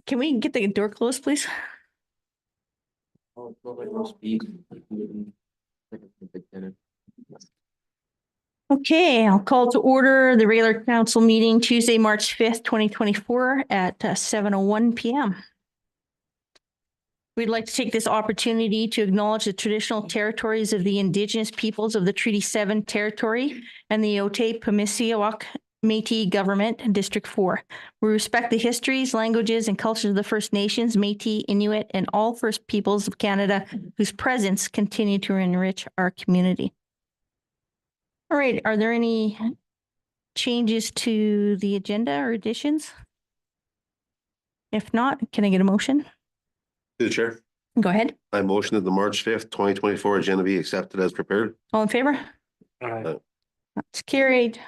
Can we get the door closed, please? Okay, I'll call to order the regular council meeting Tuesday, March 5th, 2024 at 7:01 p.m. We'd like to take this opportunity to acknowledge the traditional territories of the Indigenous peoples of the Treaty 7 territory and the Otipemisiwak Métis government in District 4. We respect the histories, languages, and cultures of the First Nations, Métis, Inuit, and all First Peoples of Canada whose presence continue to enrich our community. All right, are there any changes to the agenda or additions? If not, can I get a motion? To the chair, Go ahead. I motion that the March 5th, 2024 agenda be accepted as prepared. All in favor? Aye. That's carried.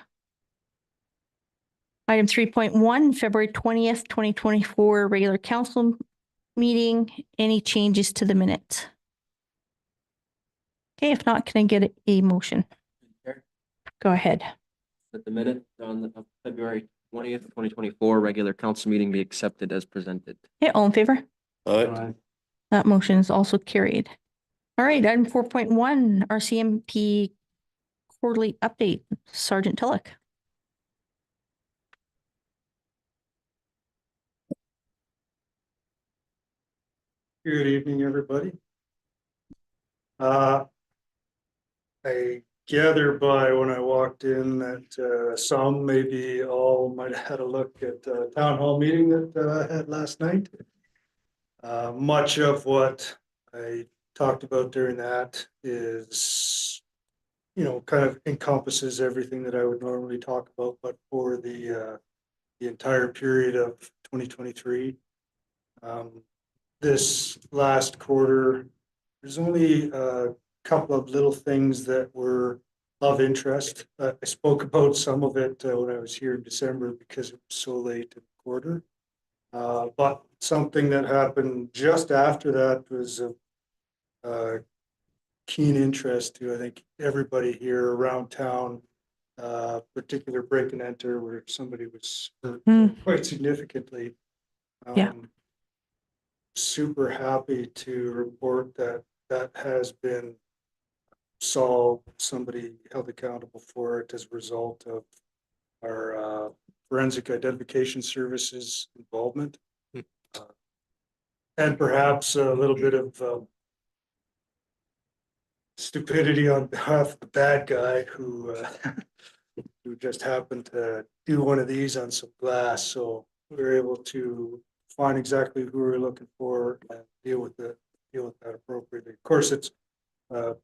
Item 3.1, February 20th, 2024, regular council meeting. Any changes to the minutes? Okay, if not, can I get a motion? Go ahead. That the minute on the February 20th, 2024 regular council meeting be accepted as presented. Okay, all in favor? Aye. That motion is also carried. All right, item 4.1, RCMP quarterly update. Sergeant Tulloch. Good evening, everybody. I gather by when I walked in that some, maybe all, might have had a look at the town hall meeting that I had last night. Much of what I talked about during that is, kind of encompasses everything that I would normally talk about, but for the entire period of 2023. This last quarter, there's only a couple of little things that were of interest. I spoke about some of it when I was here in December because it was so late in the quarter. But something that happened just after that was of keen interest to, I think, everybody here around town, particular break and enter where somebody was hurt quite significantly. Yeah. Super happy to report that that has been solved, somebody held accountable for it as a result of our forensic identification services involvement. And perhaps a little bit of stupidity on behalf of the bad guy who just happened to do one of these on some glass. So we were able to find exactly who we were looking for and deal with that appropriately. Of course, it's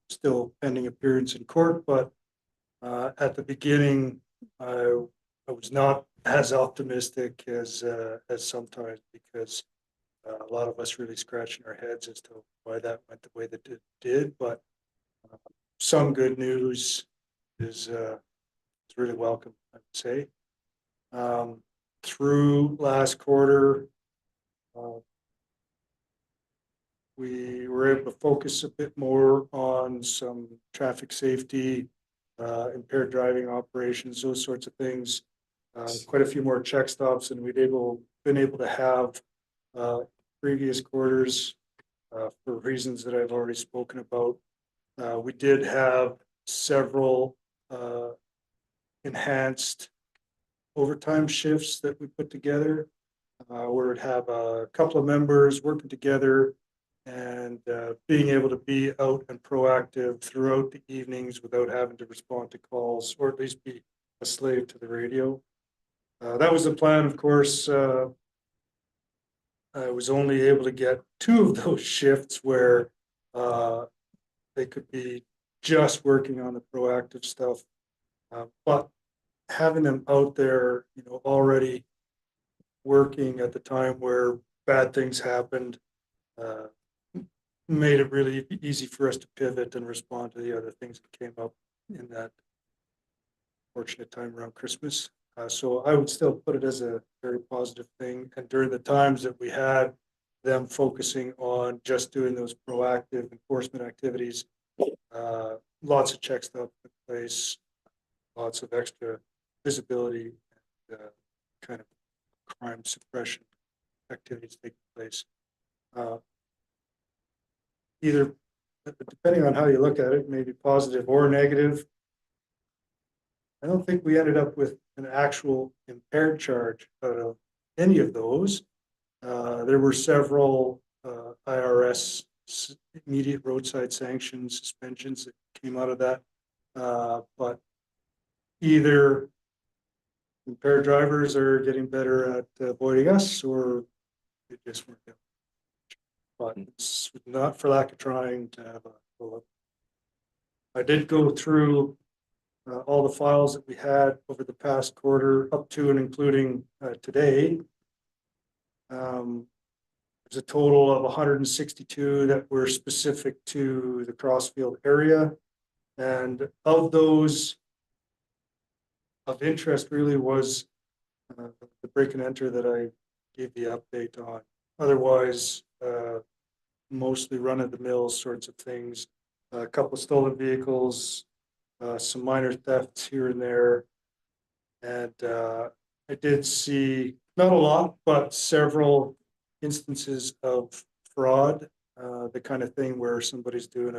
still pending appearance in court, but at the beginning, I was not as optimistic as sometimes, because a lot of us really scratching our heads as to why that went the way that it did. But some good news is really welcome, I would say. Through last quarter, we were able to focus a bit more on some traffic safety, impaired driving operations, those sorts of things. Quite a few more check stops than we'd been able to have previous quarters for reasons that I've already spoken about. We did have several enhanced overtime shifts that we put together, where we'd have a couple of members working together and being able to be out and proactive throughout the evenings without having to respond to calls, or at least be a slave to the radio. That was the plan, of course. I was only able to get 2 of those shifts where they could be just working on the proactive stuff. But having them out there, already working at the time where bad things happened, made it really easy for us to pivot and respond to the other things that came up in that fortunate time around Christmas. So I would still put it as a very positive thing. And during the times that we had them focusing on just doing those proactive enforcement activities, lots of check stuff took place, lots of extra visibility and kind of crime suppression activities taking place. Either, depending on how you look at it, maybe positive or negative. I don't think we ended up with an actual impaired charge out of any of those. There were several IRS immediate roadside sanctions suspensions that came out of that. But either impaired drivers are getting better at avoiding us, or it just weren't. But it's not for lack of trying to have a full up. I did go through all the files that we had over the past quarter, up to and including today. There's a total of 162 that were specific to the Crossfield area. And of those, of interest really was the break and enter that I gave the update on. Otherwise, mostly run of the mill sorts of things. A couple of stolen vehicles, some minor thefts here and there. And I did see, not a lot, but several instances of fraud, the kind of thing where somebody's doing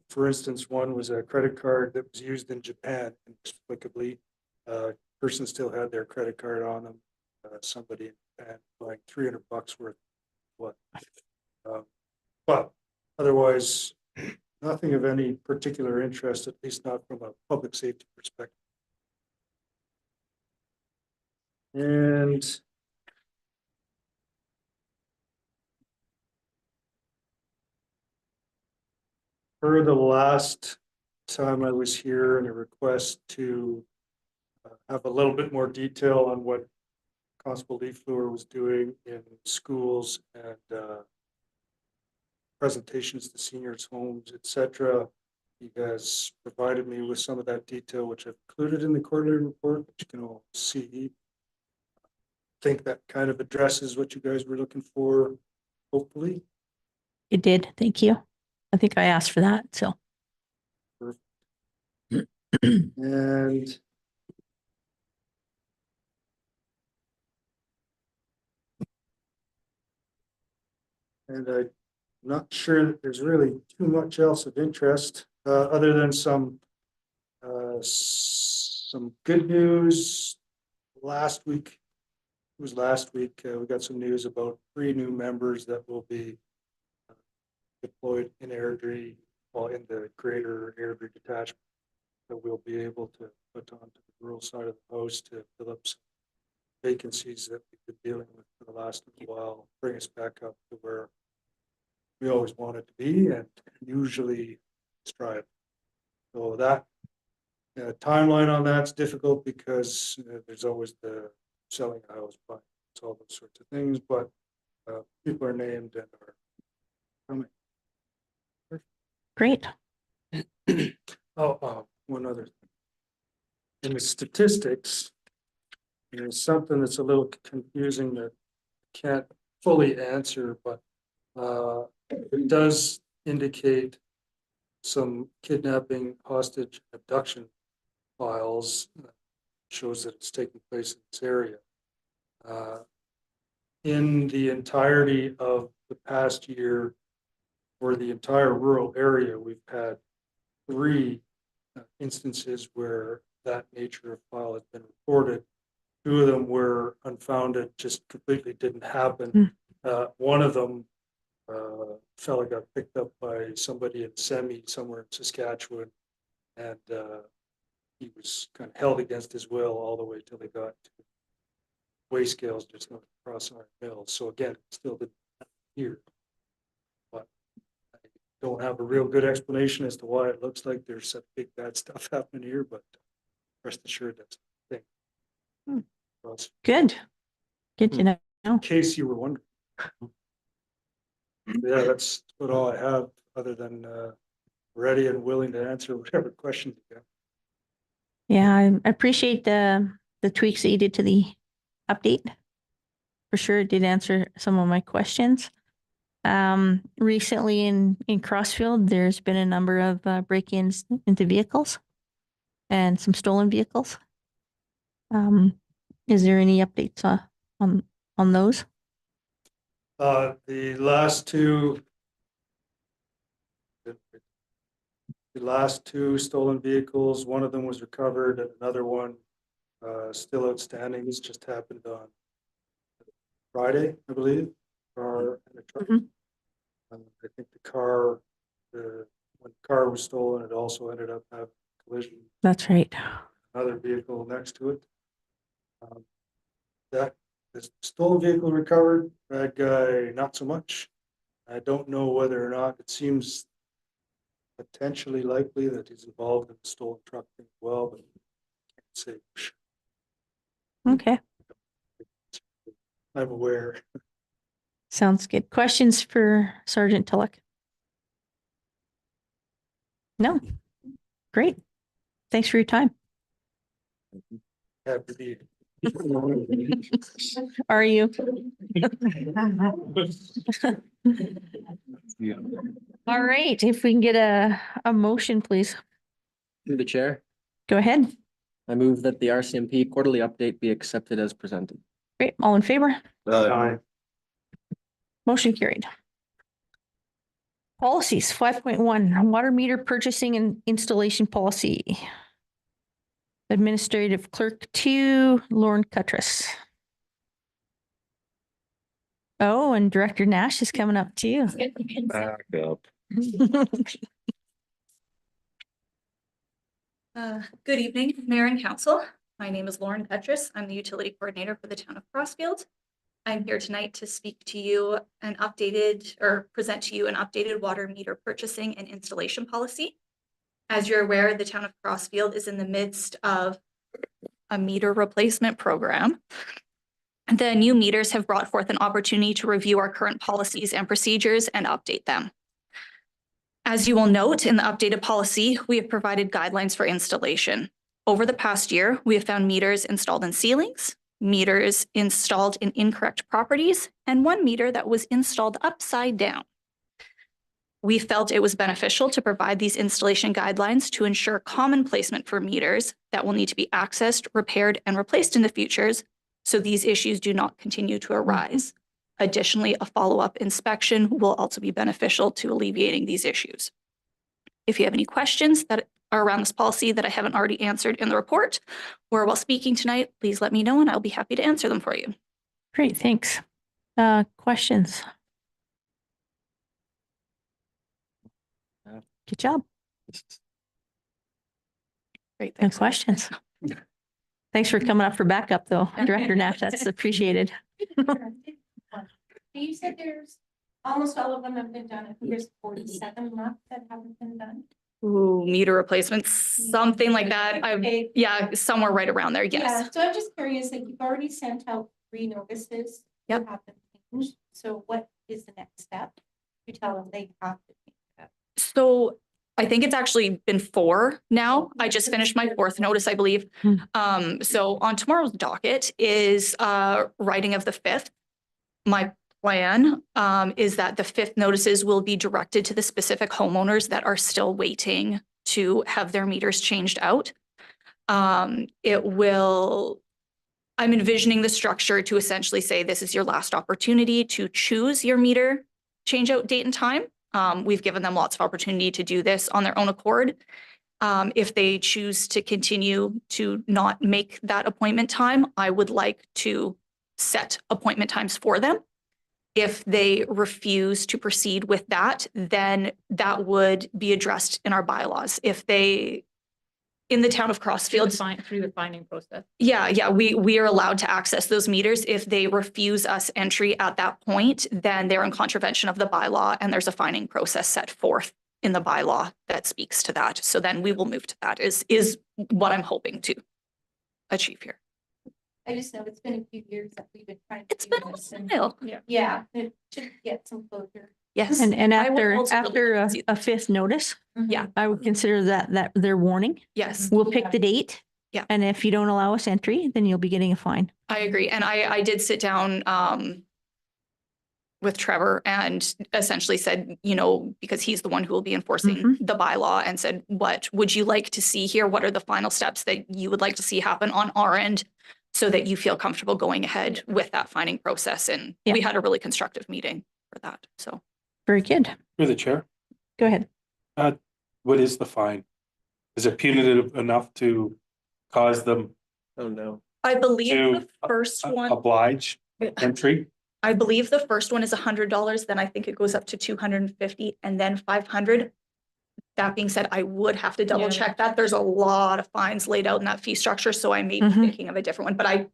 for instance, one was a credit card that was used in Japan inexplicably. Person still had their credit card on them. Somebody in Japan buying $300 worth. What? But otherwise, nothing of any particular interest, at least not from a public safety perspective. And for the last time I was here, and a request to have a little bit more detail on what Constable Leafluer was doing in schools and presentations to seniors' homes, etc. He has provided me with some of that detail, which I've included in the quarterly report, which you can all see. I think that kind of addresses what you guys were looking for, hopefully. It did. Thank you. I think I asked for that, so. And I'm not sure that there's really too much else of interest, other than some good news. Last week, we got some news about 3 new members that will be deployed in Airdrie, well, in the greater Airdrie detachment, that we'll be able to put onto the rural side of the house to fill up some vacancies that we've been dealing with for the last little while, bring us back up to where we always wanted to be and usually strive. So that timeline on that's difficult because there's always the selling a house, buying, all those sorts of things, but people are named and are coming. Great. One other thing. In the statistics, there's something that's a little confusing that I can't fully answer, but it does indicate some kidnapping, hostage, abduction files. Shows that it's taking place in this area. In the entirety of the past year, for the entire rural area, we've had 3 instances where that nature of file has been reported. 2 of them were unfounded, just completely didn't happen. One of them, fella got picked up by somebody in Semi somewhere in Saskatchewan, and he was kind of held against his will all the way till they got to weigh scales just north of Cross Iron Mills. So again, still didn't happen here. But I don't have a real good explanation as to why it looks like there's such big bad stuff happening here, but rest assured that's the thing. Good. Good to know. In case you were wondering. Yeah, that's what all I have, other than ready and willing to answer whatever questions you got. Yeah, I appreciate the tweaks that you did to the update. For sure, it did answer some of my questions. Recently in Crossfield, there's been a number of break-ins into vehicles and some stolen vehicles. Is there any updates on on those? The last two. The last two stolen vehicles, one of them was recovered and another one still outstanding. This just happened on Friday, I believe. Car and a truck. Mhm. I think the car, when the car was stolen, it also ended up having a collision with That's right. another vehicle next to it. That the stolen vehicle recovered, bad guy, not so much. I don't know whether or not, it seems potentially likely that he's involved in the stolen truck thing as well, but I can't say for sure. Okay, I'm aware. sounds good. Questions for Sergeant Tulloch? No? Great. Thanks for your time. Have to be. Are you? All right, if we can get a motion, please. Through the chair, Go ahead. I move that the RCMP quarterly update be accepted as presented. Great, all in favor? Aye. Motion carried. Policies, 5.1, water meter purchasing and installation policy. Administrative Clerk 2, Lauren Cutress. Oh, and Director Nash is coming up too. Back up. Good evening, Mayor and Council. My name is Lauren Petrus. I'm the Utility Coordinator for the Town of Crossfield. I'm here tonight to speak to you present to you an updated water meter purchasing and installation policy. As you're aware, the Town of Crossfield is in the midst of a meter replacement program. The new meters have brought forth an opportunity to review our current policies and procedures and update them. As you will note in the updated policy, we have provided guidelines for installation. Over the past year, we have found meters installed in ceilings, meters installed in incorrect properties, and one meter that was installed upside down. We felt it was beneficial to provide these installation guidelines to ensure common placement for meters that will need to be accessed, repaired, and replaced in the futures, so these issues do not continue to arise. Additionally, a follow-up inspection will also be beneficial to alleviating these issues. If you have any questions that are around this policy that I haven't already answered in the report or while speaking tonight, please let me know and I'll be happy to answer them for you. Great, thanks. Questions? Good job. Great, No thanks. questions. Thanks for coming up for backup though, Director Nash, that's appreciated. You said there's, almost all of them have been done. I think there's 47 left that haven't been done. Ooh, meter replacements, something like that. Okay. Yeah, somewhere right around there, yes. Yeah, so I'm just curious, like you've already sent out 3 notices. that Yep. have been changed. So what is the next step? You tell them they have to change it up. So I think it's actually been 4 now. I just finished my 4th notice, I believe. So on tomorrow's docket is writing of the 5th. My plan is that the 5th notices will be directed to the specific homeowners that are still waiting to have their meters changed out. I'm envisioning the structure to essentially say this is your last opportunity to choose your meter change out date and time. We've given them lots of opportunity to do this on their own accord. If they choose to continue to not make that appointment time, I would like to set appointment times for them. If they refuse to proceed with that, then that would be addressed in our bylaws. If they, in the Town of Crossfield, Through the finding process. yeah, we are allowed to access those meters. If they refuse us entry at that point, then they're in contravention of the bylaw and there's a finding process set forth in the bylaw that speaks to that. So then we will move to that is what I'm hoping to achieve here. I just know it's been a few years that we've been trying to. It's do been a this and- while. Yeah, it should get some closure. Yes. And I will after ultimately a see- 5th notice, Yeah. I would consider that their warning. Yes, We'll pick the date. Yeah. And if you don't allow us entry, then you'll be getting a fine. I agree. And I did sit down with Trevor and essentially said, because he's the one who will be enforcing Mhm. the bylaw, and said, what would you like to see here? What are the final steps that you would like to see happen on our end so that you feel comfortable going ahead with that finding process. And Yeah. we had a really constructive meeting for that. So Very good. Through the chair, Go ahead. what is the fine? Is it punitive enough to cause them Oh, no. I believe to the first one, oblige entry? I believe the first one is $100, then I think it goes up to 250 and then 500. That being said, I would have to double Yeah. check that. There's a lot of fines laid out in that fee structure, so I may be Mhm. thinking of a different one, but I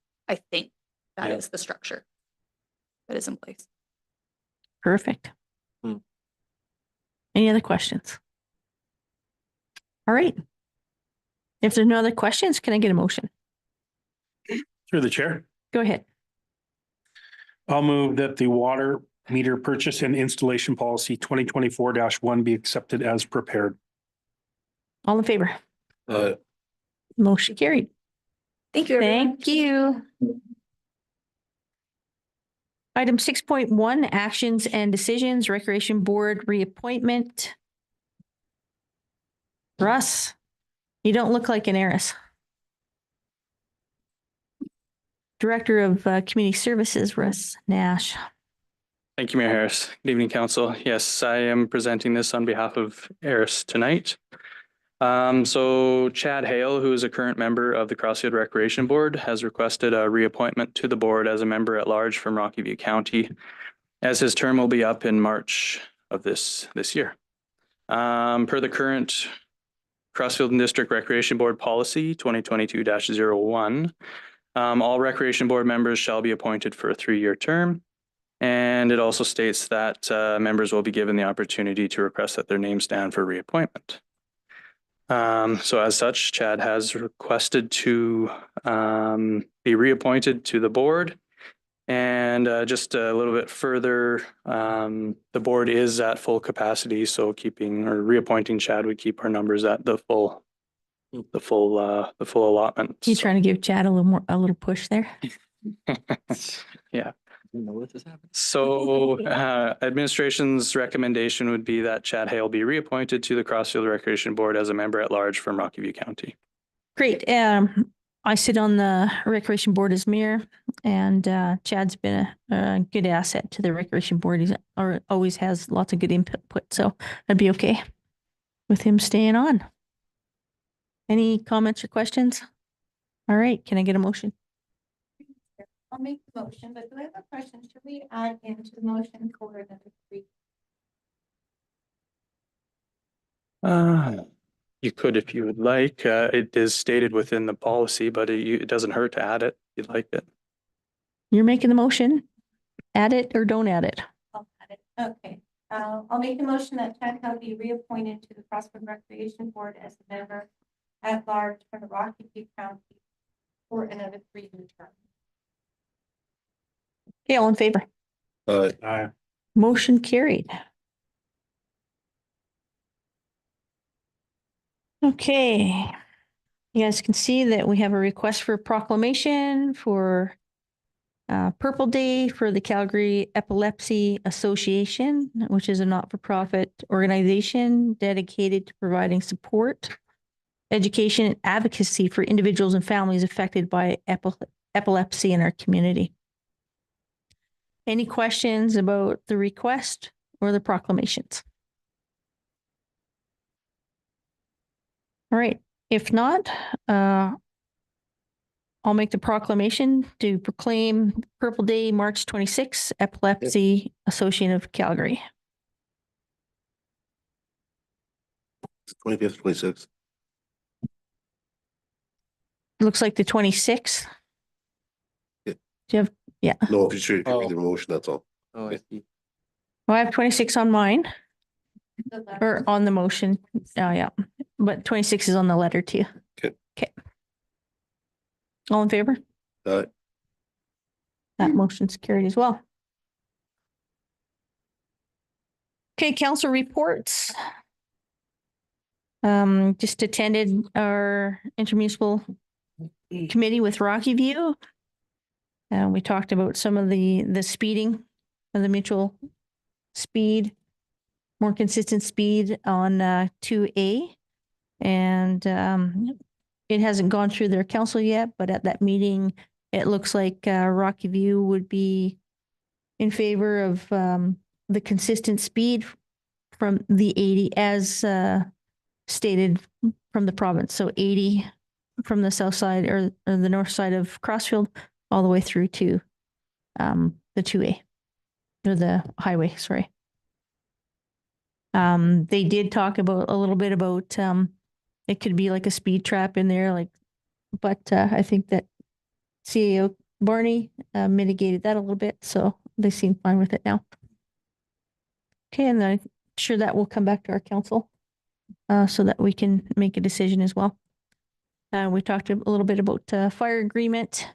think that Yeah. is the structure that is in place. Perfect. Hmm. Any other questions? All right. If there's no other questions, can I get a motion? Through the chair, Go ahead. I'll move that the water meter purchase and installation policy 2024-1 be accepted as prepared. All in favor? Motion carried. Thank you, everyone. Thank you. Item 6.1, actions and decisions, Recreation Board reappointment. Russ, you don't look like an heiress. Director of Community Services, Russ Nash. Thank you, Mayor Harris. Good evening, Council. Yes, I am presenting this on behalf of Harris tonight. So Chad Hale, who is a current member of the Crossfield Recreation Board, has requested a reappointment to the board as a member at large from Rocky View County, as his term will be up in March of this year. Per the current Crossfield District Recreation Board Policy 2022-01, all Recreation Board members shall be appointed for a 3-year term. And it also states that members will be given the opportunity to request that their names stand for reappointment. So as such, Chad has requested to be reappointed to the board. And just a little bit further, the board is at full capacity. So keeping or reappointing Chad would keep our numbers at the full allotment. You trying to give Chad a little push there? Yeah. I didn't know this happened. So administration's recommendation would be that Chad Hale be reappointed to the Crossfield Recreation Board as a member at large from Rocky View County. Great. I sit on the Recreation Board as mayor, and Chad's been a good asset to the Recreation Board. He's always has lots of good input, so I'd be okay with him staying on. Any comments or questions? All right, can I get a motion? I'll make the motion, but do I have a question? Should we add into the motion code number 3? You could if you would like. It is stated within the policy, but it doesn't hurt to add it if you'd like it. You're making the motion. Add it or don't add it. I'll add it. Okay. I'll make the motion that Chad Hale be reappointed to the Crossfield Recreation Board as a member at large for the Rocky View County for another 3-year term. Okay, all in favor? Motion carried. Okay. You guys can see that we have a request for proclamation for Purple Day for the Calgary Epilepsy Association, which is a not-for-profit organization dedicated to providing support, education, and advocacy for individuals and families affected by epilepsy in our community. Any questions about the request or the proclamations? All right, if not, I'll make the proclamation to proclaim Purple Day, March 26th, Epilepsy Association of Calgary. 25th, 26th. Looks like the 26th. Yeah. Do you have, yeah, No, if you should read the motion, that's all. Oh, I see. well, I have 26 on mine The letter. or on the motion. Oh, yeah, but 26 is on the letter too. Okay. Okay. All in favor? That motion's carried as well. Okay, council reports. Just attended our intermunicipal committee with Rocky View. We talked about some of the speeding of the mutual speed, more consistent speed on 2A. And it hasn't gone through their council yet, but at that meeting, it looks like Rocky View would be in favor of the consistent speed from the 80 as stated from the province. So 80 from the south side or the north side of Crossfield all the way through to the 2A or the highway, sorry. They did talk about a little bit about it could be like a speed trap in there, like, but I think that CAO Barney mitigated that a little bit, so they seem fine with it now. Okay, and I'm sure that will come back to our council so that we can make a decision as well. We talked a little bit about fire agreement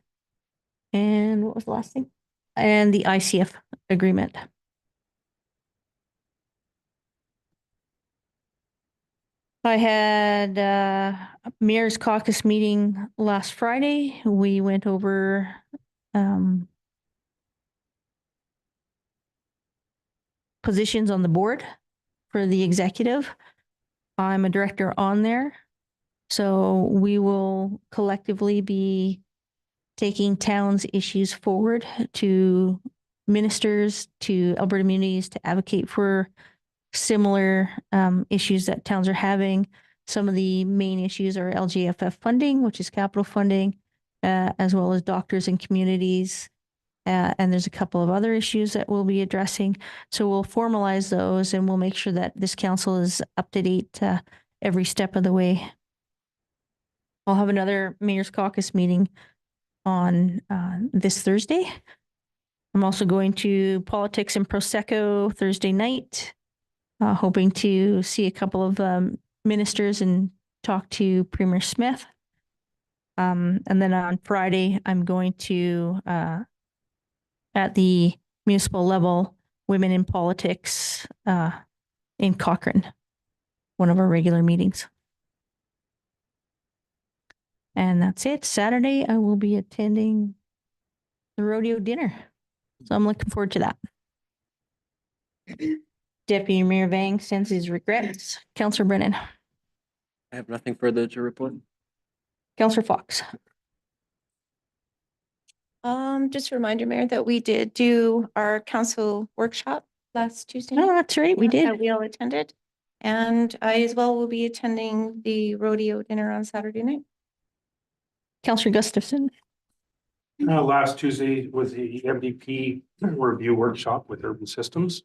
and what was the last thing? And the ICF agreement. I had a Mayor's Caucus meeting last Friday. We went over positions on the board for the executive. I'm a director on there. So we will collectively be taking town's issues forward to ministers, to Alberta communities to advocate for similar issues that towns are having. Some of the main issues are LGFF funding, which is capital funding, as well as doctors and communities. And there's a couple of other issues that we'll be addressing. So we'll formalize those and we'll make sure that this council is up to date every step of the way. I'll have another Mayor's Caucus meeting on this Thursday. I'm also going to Politics and Prosecco Thursday night, hoping to see a couple of ministers and talk to Premier Smith. And then on Friday, I'm going to, at the municipal level, Women in Politics in Cochrane, one of our regular meetings. And that's it. Saturday, I will be attending the rodeo dinner. So I'm looking forward to that. Deputy Mayor Vang sends his regrets. Councillor Brennan. I have nothing further to report. Councillor Fox. Just a reminder, Mayor, that we did do our council workshop last Tuesday. Oh, that's right. We That did. we all attended. And I as well will be attending the rodeo dinner on Saturday night. Councillor Gustafson. Last Tuesday was the MDP review workshop with Urban Systems.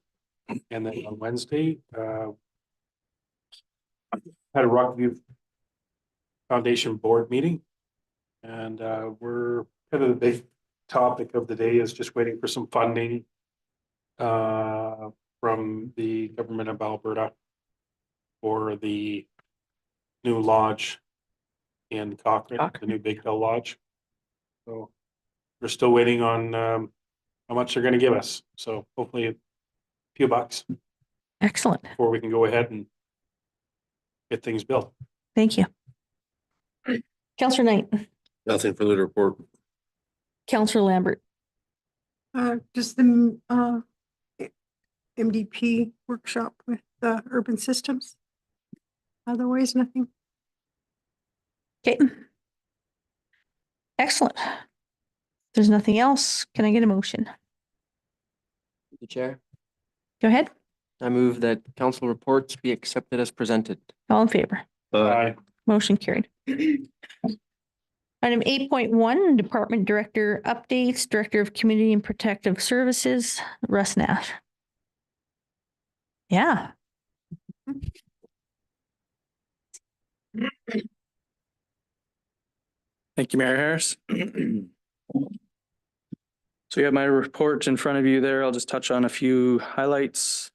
And then on Wednesday, had a Rockview Foundation board meeting. And we're kind of the big topic of the day is just waiting for some funding from the government of Alberta for the new lodge in Cochrane, the new Big Hill Lodge. So we're still waiting on how much they're going to give us. So hopefully a few bucks Excellent. before we can go ahead and get things built. Thank you. Councillor Knight. Nothing further to report. Councillor Lambert. Just the MDP workshop with Urban Systems. Otherwise, nothing. Okay. Excellent. If there's nothing else, can I get a motion? The chair, Go ahead. I move that council reports be accepted as presented. All in favor? Aye. Motion carried. Item 8.1, Department Director Updates, Director of Community and Protective Services, Russ Nash. Yeah. Thank you, Mayor Harris. So you have my report in front of you there. I'll just touch on a few highlights.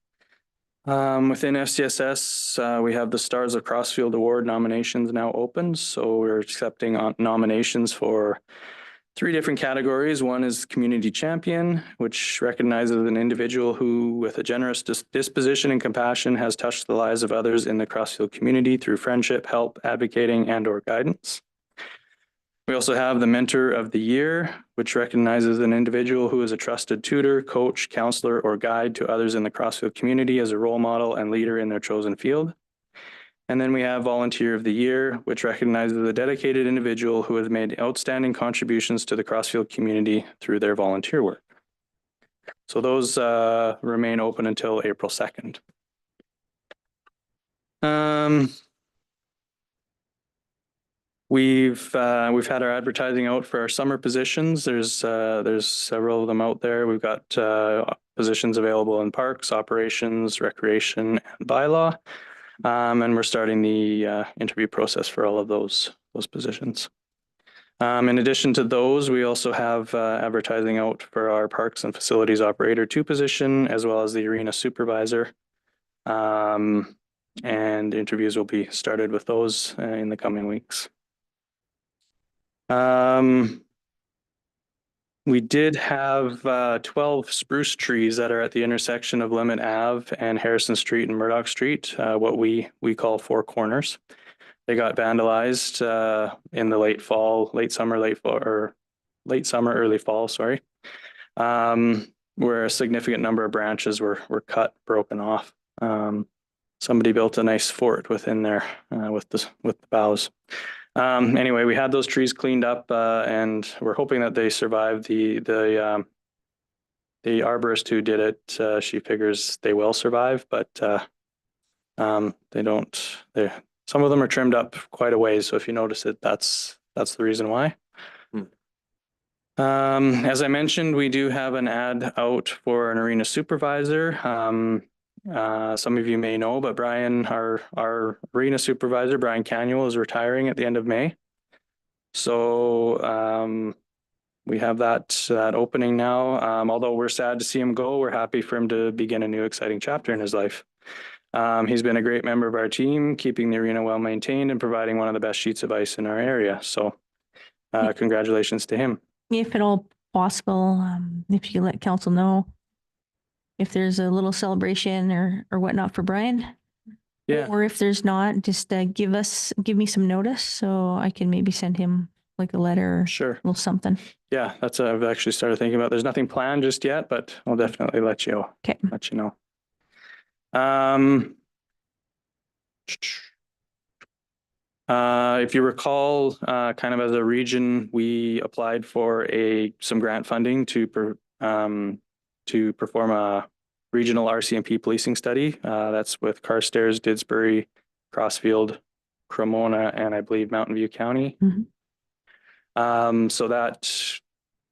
Within FCSS, we have the Stars of Crossfield Award nominations now open. So we're accepting nominations for 3 different categories. One is Community Champion, which recognizes an individual who, with a generous disposition and compassion, has touched the lives of others in the Crossfield community through friendship, help, advocating, and/or guidance. We also have the Mentor of the Year, which recognizes an individual who is a trusted tutor, coach, counselor, or guide to others in the Crossfield community as a role model and leader in their chosen field. And then we have Volunteer of the Year, which recognizes a dedicated individual who has made outstanding contributions to the Crossfield community through their volunteer work. So those remain open until April 2nd. We've had our advertising out for our summer positions. There's several of them out there. We've got positions available in parks, operations, recreation, and bylaw. And we're starting the interview process for all of those positions. In addition to those, we also have advertising out for our Parks and Facilities Operator 2 position, as well as the Arena Supervisor. And interviews will be started with those in the coming weeks. We did have 12 spruce trees that are at the intersection of Limit Ave and Harrison Street and Murdoch Street, what we call Four Corners. They got vandalized in the late summer, early fall, sorry, where a significant number of branches were cut, broken off. Somebody built a nice fort within there with the boughs. Anyway, we had those trees cleaned up and we're hoping that they survive. The arborist who did it, she figures they will survive, but they don't. Some of them are trimmed up quite a ways. So if you notice it, that's the reason why. As I mentioned, we do have an ad out for an arena supervisor. Some of you may know, but Brian, our arena supervisor, Brian Canuel, is retiring at the end of May. So we have that opening now. Although we're sad to see him go, we're happy for him to begin a new exciting chapter in his life. He's been a great member of our team, keeping the arena well maintained and providing one of the best sheets of ice in our area. So congratulations to him. If at all possible, if you let council know if there's a little celebration or whatnot for Brian. Yeah. Or if there's not, just give me some notice so I can maybe send him like a letter or Sure. a little something. Yeah, that's I've actually started thinking about. There's nothing planned just yet, but I'll definitely let you know. If you recall, kind of as a region, we applied for some grant funding to perform a regional RCMP policing study. That's with Carstairs, Didsbury, Crossfield, Cremona, and I believe Mountain View County. Mm-hmm. So that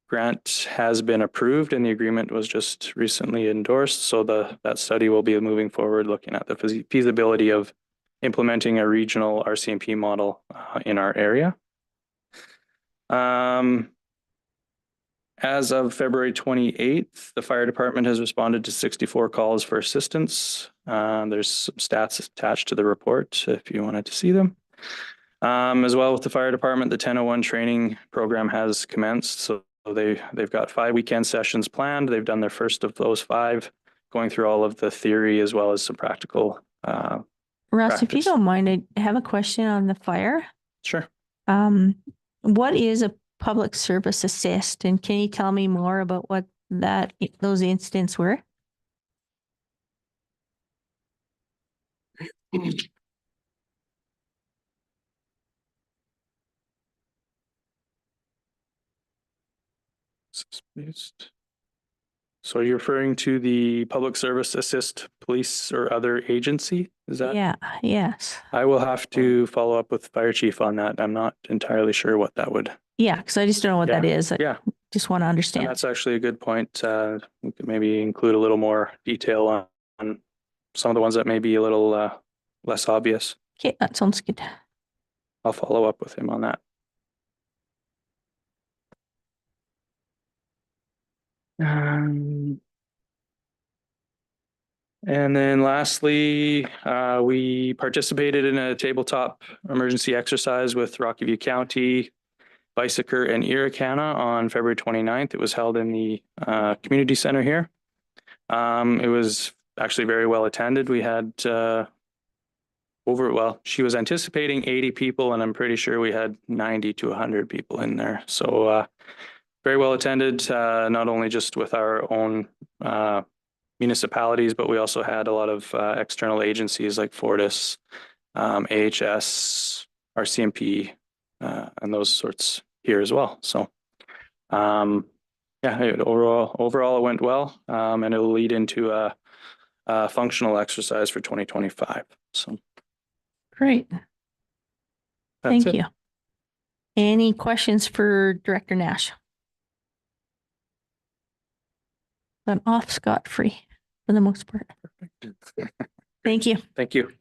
grant has been approved and the agreement was just recently endorsed. So that study will be moving forward, looking at the feasibility of implementing a regional RCMP model in our area. As of February 28th, the fire department has responded to 64 calls for assistance. There's some stats attached to the report if you wanted to see them. As well with the fire department, the 1001 training program has commenced. So they've got 5 weekend sessions planned. They've done their first of those 5, going through all of the theory as well as some practical Russ, if you practice. don't mind, I have a question on the fire. Sure. What is a public service assist, and can you tell me more about what those incidents were? So you're referring to the public service assist police or other agency? Is that? Yeah, yes. I will have to follow up with fire chief on that. I'm not entirely sure what that would. Yeah, because I just don't know what that is. Yeah. Just want to And understand. that's actually a good point. We could maybe include a little more detail on some of the ones that may be a little less obvious. Okay, that sounds good. I'll follow up with him on that. And then lastly, we participated in a tabletop emergency exercise with Rocky View County, Bicyker, and Irricana on February 29th. It was held in the community center here. It was actually very well attended. We had she was anticipating 80 people, and I'm pretty sure we had 90 to 100 people in there. So very well attended, not only just with our own municipalities, but we also had a lot of external agencies like Fortis, AHS, RCMP, and those sorts here as well. So, yeah, overall it went well, and it'll lead into a functional exercise for 2025. So Great. that's Thank it. you. Any questions for Director Nash? I'm off scot-free for the most part. Thank you. Thank you.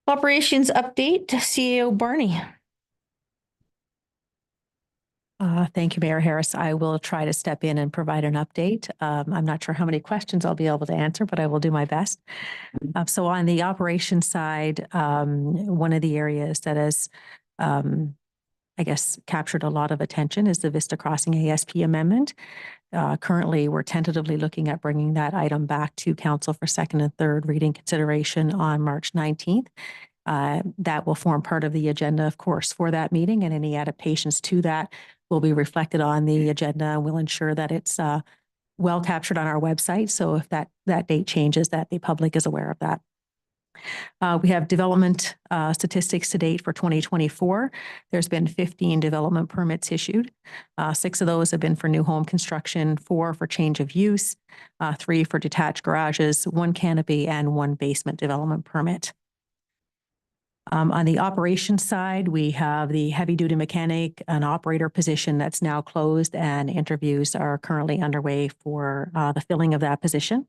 Operations update, CEO Barney. Thank you, Mayor Harris. I will try to step in and provide an update. I'm not sure how many questions I'll be able to answer, but I will do my best. So on the operations side, one of the areas that has, I guess, captured a lot of attention is the Vista Crossing ASP amendment. Currently, we're tentatively looking at bringing that item back to council for second and third reading consideration on March 19th. That will form part of the agenda, of course, for that meeting, and any adaptations to that will be reflected on the agenda, and we'll ensure that it's well captured on our website. So if that date changes, that the public is aware of that. We have development statistics to date for 2024. There's been 15 development permits issued. 6 of those have been for new home construction, 4 for change of use, 3 for detached garages, 1 canopy, and 1 basement development permit. On the operations side, we have the heavy-duty mechanic, an operator position that's now closed, and interviews are currently underway for the filling of that position.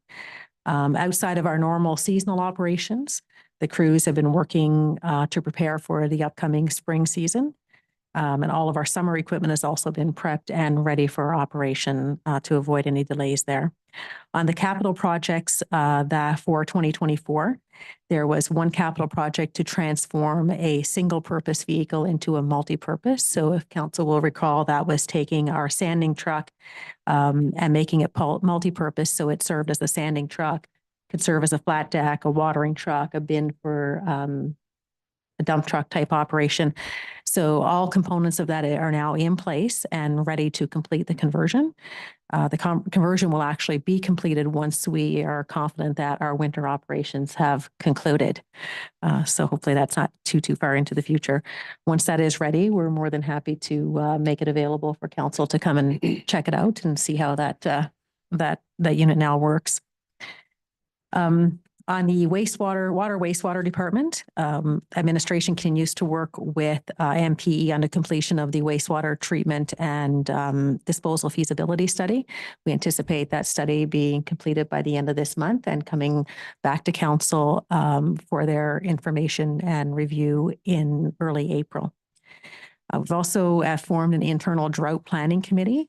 Outside of our normal seasonal operations, the crews have been working to prepare for the upcoming spring season. And all of our summer equipment has also been prepped and ready for operation to avoid any delays there. On the capital projects that for 2024, there was 1 capital project to transform a single-purpose vehicle into a multi-purpose. So if council will recall, that was taking our sanding truck and making it multi-purpose. So it served as a sanding truck, could serve as a flat deck, a watering truck, a bin for a dump truck type operation. So all components of that are now in place and ready to complete the conversion. The conversion will actually be completed once we are confident that our winter operations have concluded. So hopefully that's not too far into the future. Once that is ready, we're more than happy to make it available for council to come and check it out and see how that unit now works. On the wastewater department, administration continues to work with MPE on the completion of the wastewater treatment and disposal feasibility study. We anticipate that study being completed by the end of this month and coming back to council for their information and review in early April. We've also formed an internal drought planning committee.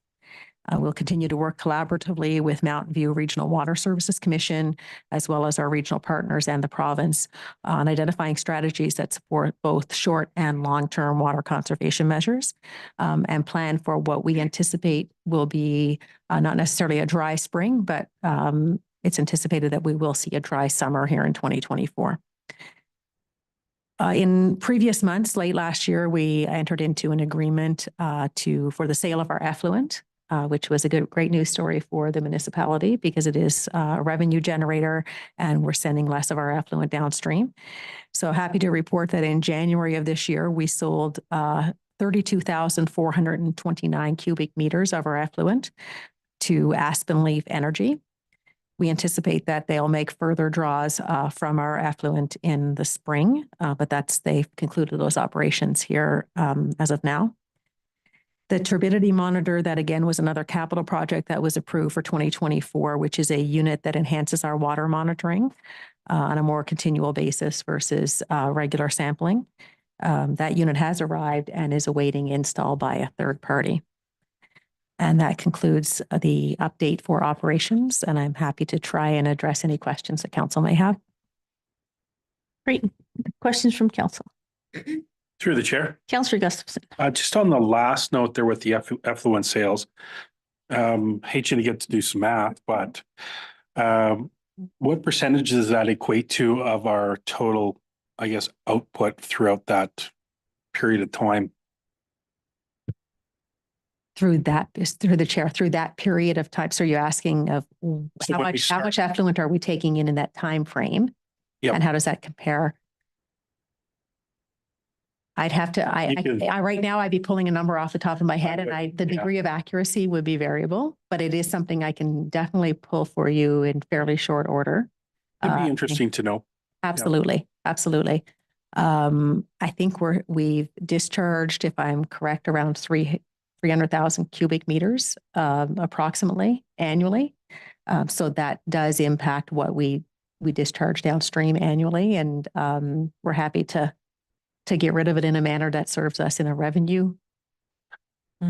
We'll continue to work collaboratively with Mountain View Regional Water Services Commission, as well as our regional partners and the province on identifying strategies that support both short and long-term water conservation measures and plan for what we anticipate will be not necessarily a dry spring, but it's anticipated that we will see a dry summer here in 2024. In previous months, late last year, we entered into an agreement for the sale of our effluent, which was a great news story for the municipality because it is a revenue generator and we're sending less of our effluent downstream. So happy to report that in January of this year, we sold 32,429 cubic meters of our effluent to Aspen Leaf Energy. We anticipate that they'll make further draws from our effluent in the spring, but they've concluded those operations here as of now. The turbidity monitor, that again was another capital project that was approved for 2024, which is a unit that enhances our water monitoring on a more continual basis versus regular sampling. That unit has arrived and is awaiting install by a third party. And that concludes the update for operations, and I'm happy to try and address any questions that council may have. Great. Questions from council? Through the chair. Councillor Gustafson. Just on the last note there with the effluent sales, hate you to get to do some math, but what percentage does that equate to of our total, I guess, output throughout that period of time? Through that period of time. So you're asking of how much effluent are we taking in that time frame? Yep. And how does that compare? I'd have to, You can- right now I'd be pulling a number off the top of my head and the Yeah. degree of accuracy would be variable, but it is something I can definitely pull for you in fairly short order. It'd be Uh, interesting to know. Absolutely, absolutely. I think we've discharged, if I'm correct, around 300,000 cubic meters, approximately annually. So that does impact what we discharge downstream annually, and we're happy to get rid of it in a manner that serves us in a revenue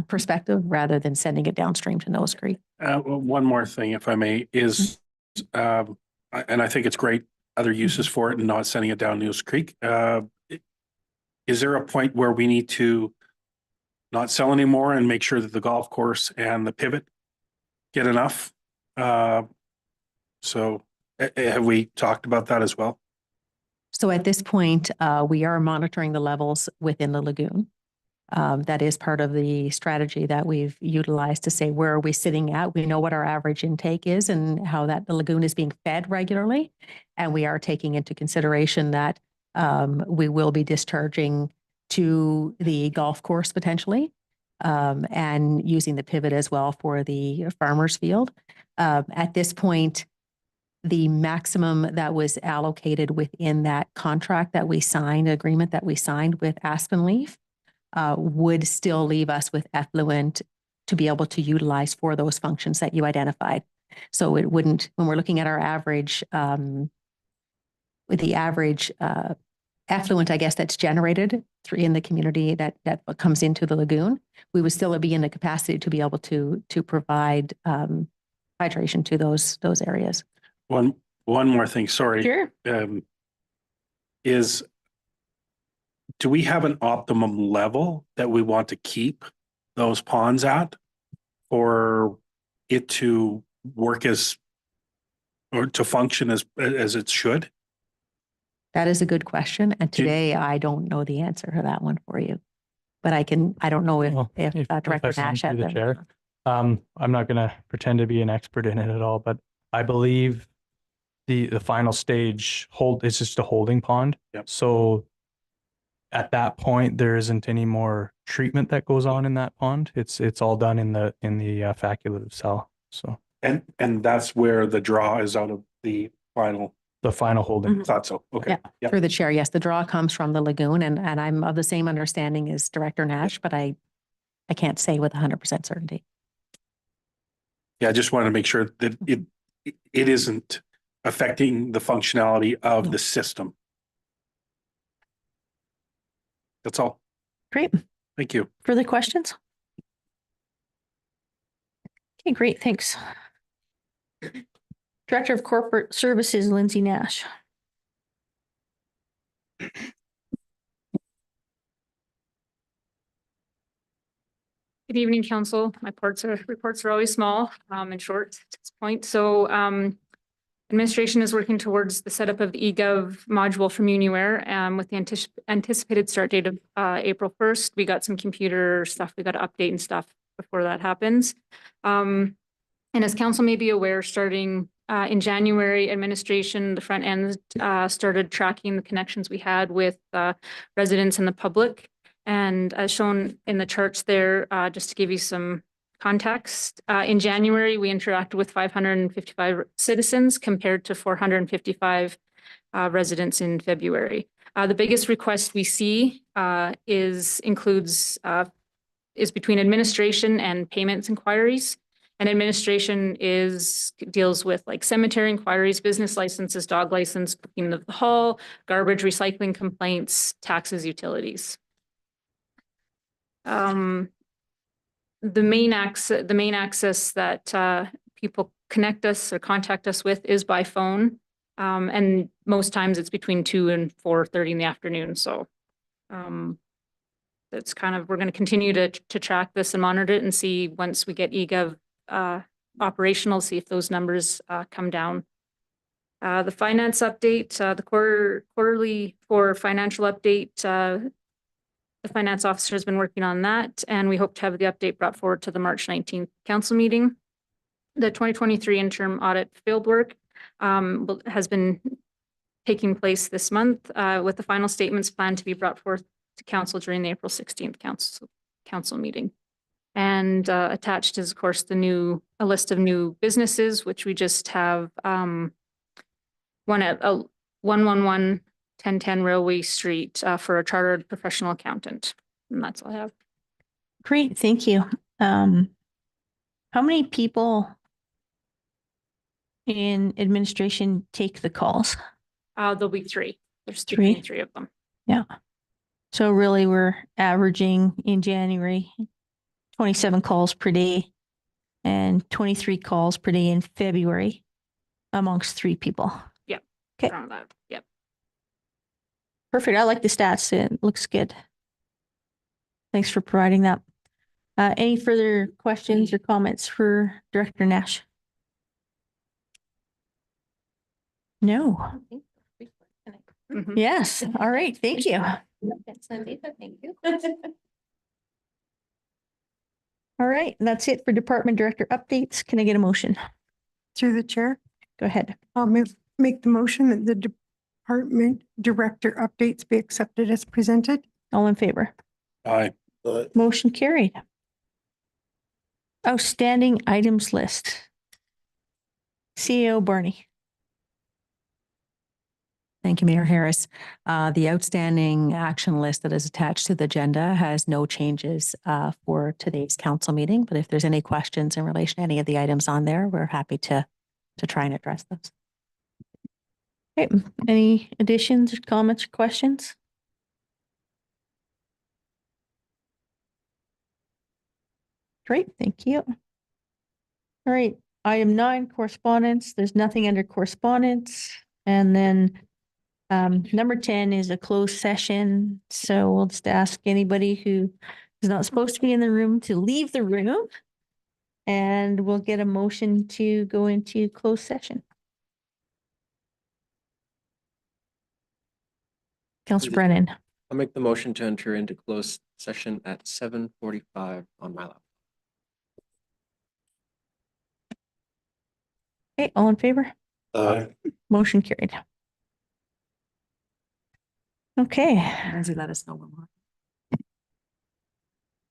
perspective rather than sending it downstream to Nose Creek. One more thing, if I may, is, and I think it's great, other uses for it and not sending it down Nose Creek. Is there a point where we need to not sell anymore and make sure that the golf course and the pivot get enough? So have we talked about that as well? So at this point, we are monitoring the levels within the lagoon. That is part of the strategy that we've utilized to say, where are we sitting at? We know what our average intake is and how that the lagoon is being fed regularly. And we are taking into consideration that we will be discharging to the golf course potentially, and using the pivot as well for the farmer's field. At this point, the maximum that was allocated within that contract that we signed, agreement that we signed with Aspen Leaf, would still leave us with effluent to be able to utilize for those functions that you identified. So it wouldn't, when we're looking at our average, with the average effluent, I guess, that's generated in the community that comes into the lagoon, we would still be in the capacity to be able to provide hydration to those areas. One more thing, sorry. Sure. Is, do we have an optimum level that we want to keep those ponds at? For it to work or to function as it should? That is a good question. And today I don't know the answer to that one for you. But I don't know if Director Nash had the chair. I'm not going to pretend to be an expert in it at all, but I believe the final stage it's just a holding pond. Yep. So at that point, there isn't any more treatment that goes on in that pond. It's all done in the facultative cell. So And that's where the draw is out of the final. the final holding. Thought so. Okay. Yeah. Yep. Through the chair, yes, the draw comes from the lagoon, and I'm of the same understanding as Director Nash, but I can't say with 100% certainty. Yeah, I just wanted to make sure that it isn't affecting the functionality of the system. That's all. Great. Thank you. Further questions? Okay, great. Thanks. Director of Corporate Services, Lindsay Nash. Good evening, Council. My reports are always small and short at this point. So administration is working towards the setup of the eGov module from UniWare with the anticipated start date of April 1st. We got some computer stuff we got to update and stuff before that happens. And as Council may be aware, starting in January, administration, the front end started tracking the connections we had with residents and the public. And as shown in the charts there, just to give you some context, in January, we interacted with 555 citizens compared to 455 residents in February. The biggest request we see is between administration and payments inquiries. And administration deals with like cemetery inquiries, business licenses, dog license, booking of the hall, garbage, recycling complaints, taxes, utilities. The main access that people connect us or contact us with is by phone. And most times it's between 2 and 4:30 in the afternoon. So that's we're going to continue to track this and monitor it and see once we get eGov operational, see if those numbers come down. The finance update, the quarterly for financial update, the finance officer has been working on that, and we hope to have the update brought forward to the March 19th council meeting. The 2023 interim audit field work has been taking place this month, with the final statements planned to be brought forth to council during the April 16th council meeting. And attached is, of course, a list of new businesses, which we just have one at 111 1010 Railway Street for a chartered professional accountant. And that's all I have. Great, thank you. How many people in administration take the calls? There'll be three. There's Three? three of them. Yeah. So really, we're averaging in January 27 calls per day and 23 calls per day in February amongst 3 people. Yep. Okay. Around that. Yep. Perfect. I like the stats. It looks good. Thanks for providing that. Any further questions or comments for Director Nash? No. Mhm. Yes. All right. Thank you. Thank you. All right. That's it for Department Director updates. Can I get a motion? Through the chair, Go ahead. I'll make the motion that the department director updates be accepted as presented. All in favor? Aye. Motion carried. Outstanding items list. CEO Barney. Thank you, Mayor Harris. The outstanding action list that is attached to the agenda has no changes for today's council meeting. But if there's any questions in relation to any of the items on there, we're happy to try and address those. Okay. Any additions, comments, or questions? Great, thank you. All right, item 9, correspondence. There's nothing under correspondence. And then number 10 is a closed session. So we'll just ask anybody who is not supposed to be in the room to leave the room. And we'll get a motion to go into closed session. Councilor Brennan. I'll make the motion to enter into closed session at 7:45 on my laptop. Okay, all in favor? Motion carried. Okay, Lindsay, let us know when we're.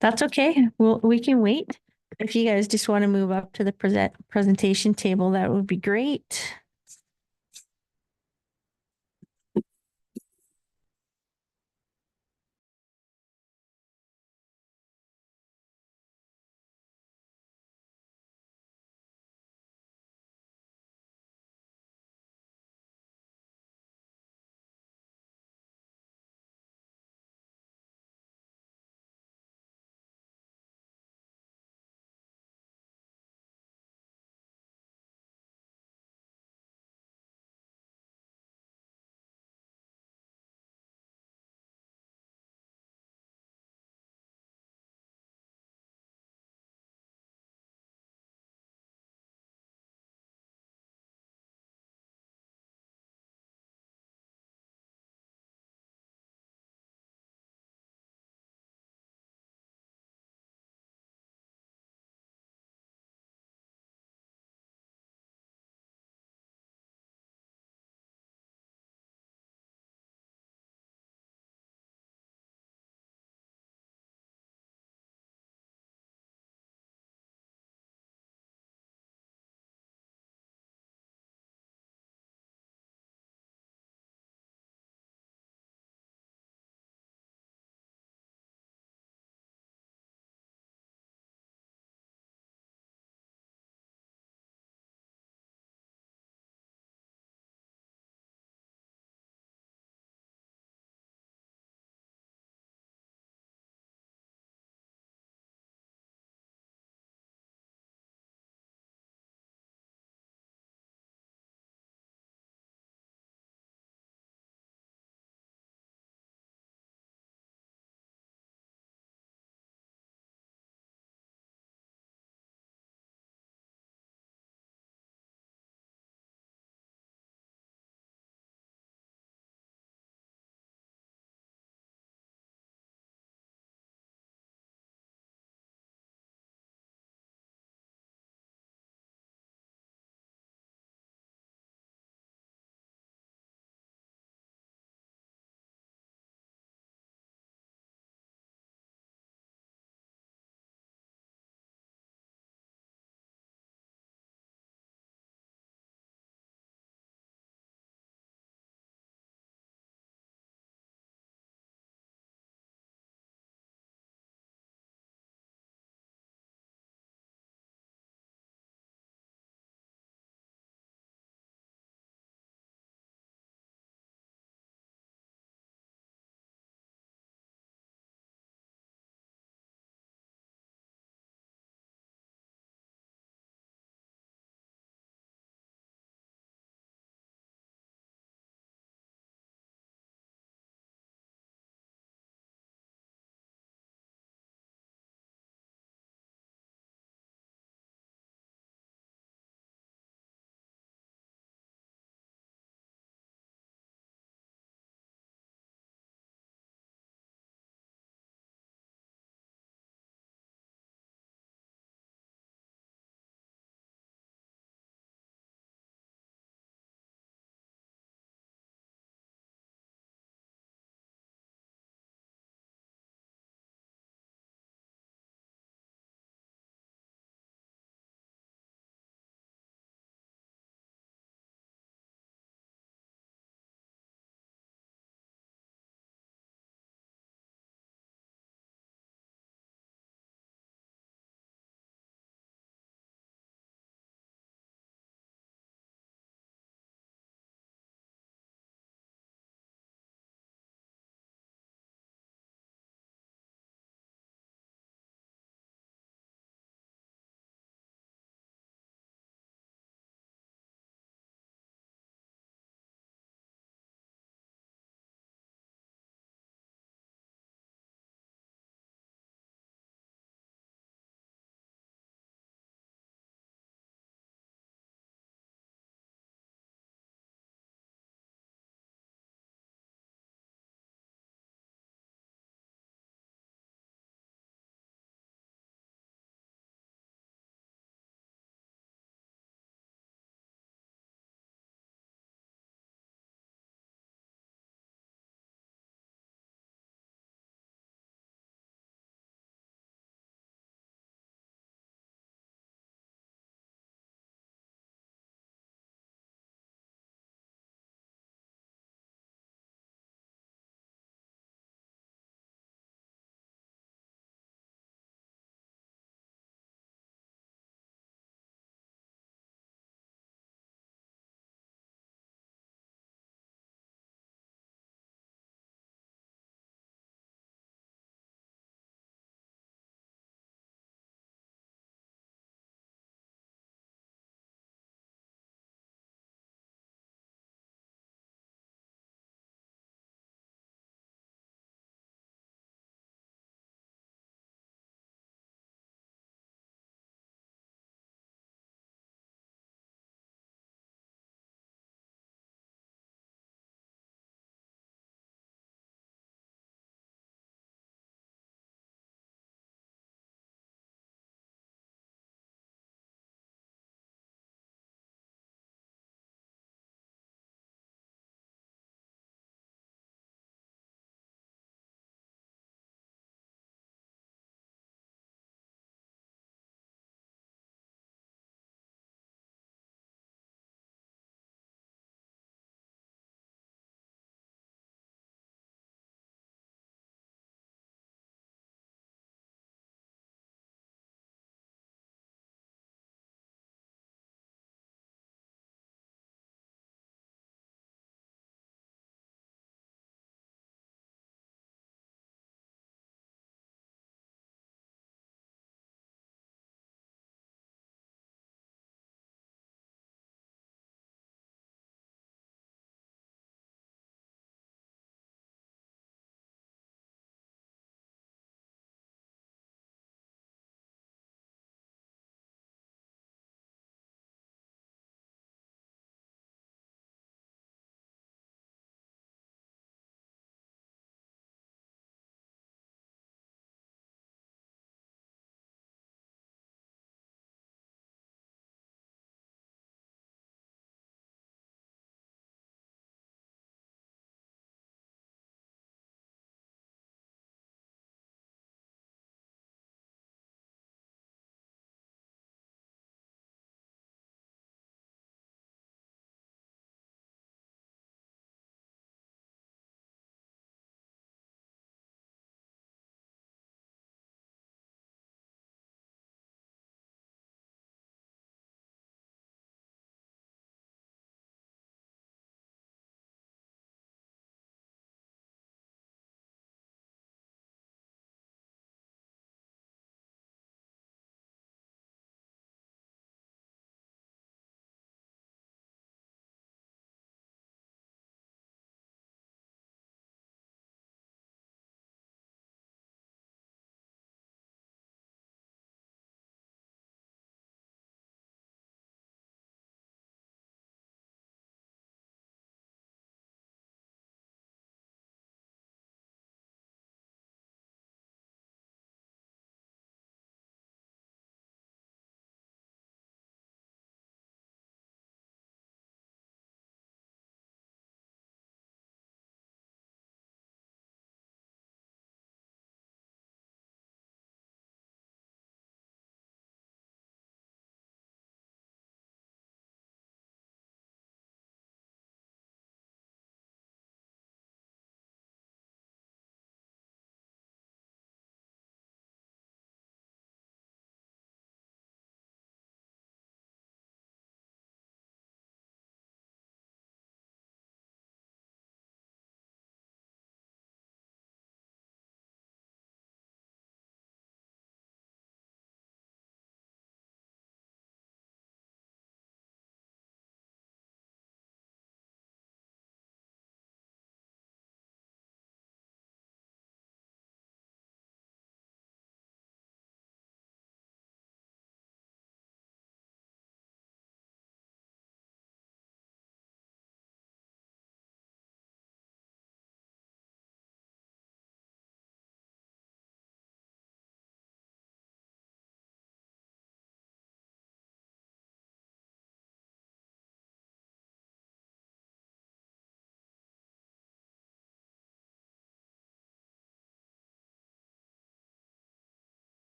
that's okay. We can wait. If you guys just want to move up to the presentation table, that would be great.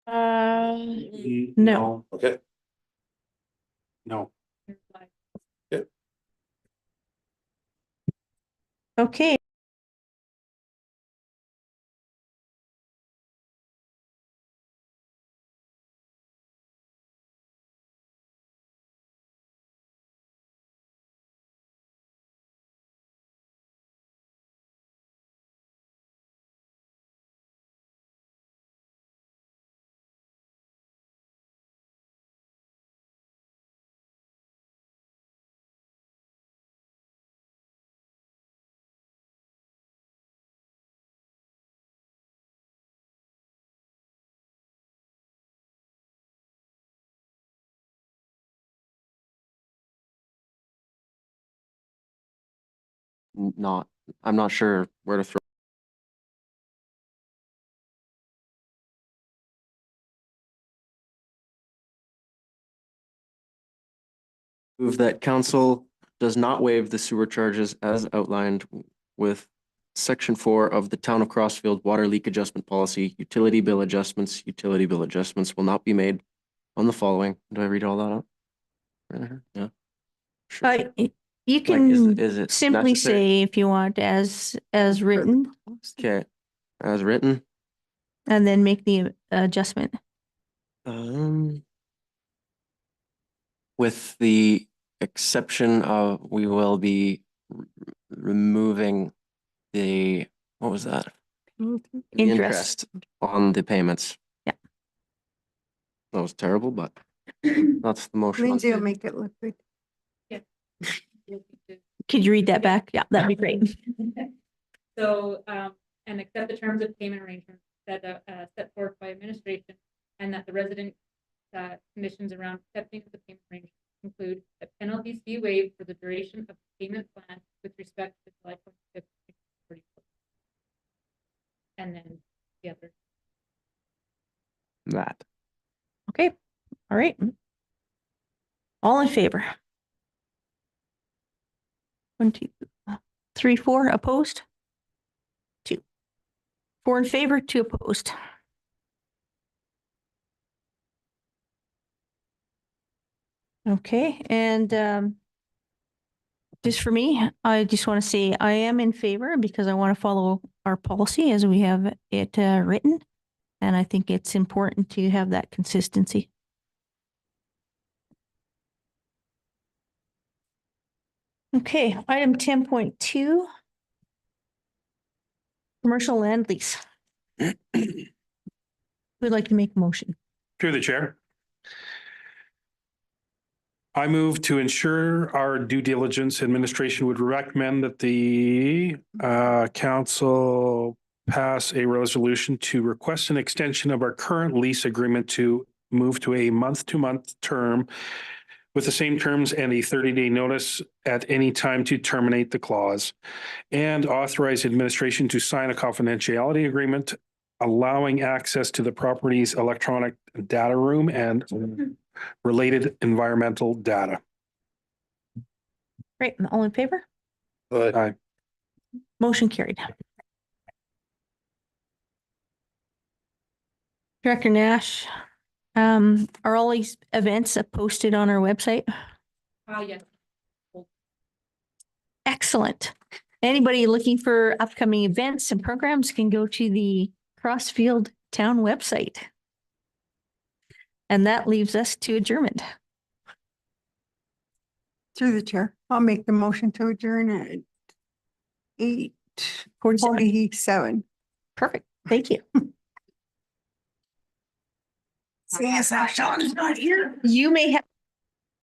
No. Okay. No. Okay. Not, I'm not sure where to throw. Move that council does not waive the sewer charges as outlined with section 4 of the Town of Crossfield Water Leak Adjustment Policy. Utility bill adjustments will not be made on the following. Do I read all that out? Yeah. Sure. You Like, is can it simply necessary? say if you want as written Okay, as written. and then make the adjustment. With the exception of, we will be removing the, what was that? The Interest. on the payments. Yeah. That was terrible, but that's the motion. Lindsay will make it look good. Could you read that back? Yeah, that'd be great. So, and accept the terms of payment arrangements that, set forth by administration, and that the resident, conditions around accepting of the payment arrangement include that penalties be waived for the duration of the payment plan with respect to July 25th. And then the other. That. Okay, all right. All in favor? 1, 2, 3, 4 opposed? 2. 4 in favor, 2 opposed. Okay, and just for me, I just want to say I am in favor because I want to follow our policy as we have it written. And I think it's important to have that consistency. Okay, item 10.2. Commercial land lease. Who'd like to make a motion? Through the chair. I move to ensure our due diligence. Administration would recommend that the council pass a resolution to request an extension of our current lease agreement to move to a month-to-month term with the same terms and a 30-day notice at any time to terminate the clause, and authorize administration to sign a confidentiality agreement allowing access to the property's electronic data room and related environmental data. Great, all in favor? Aye. Motion carried. Director Nash, are all these events posted on our website? Yes. Excellent. Anybody looking for upcoming events and programs can go to the Crossfield Town website. And that leaves us to adjournment. Through the chair, I'll make the motion to adjourn at 8:47. Perfect. Thank you. CSR Sean's not here. You may have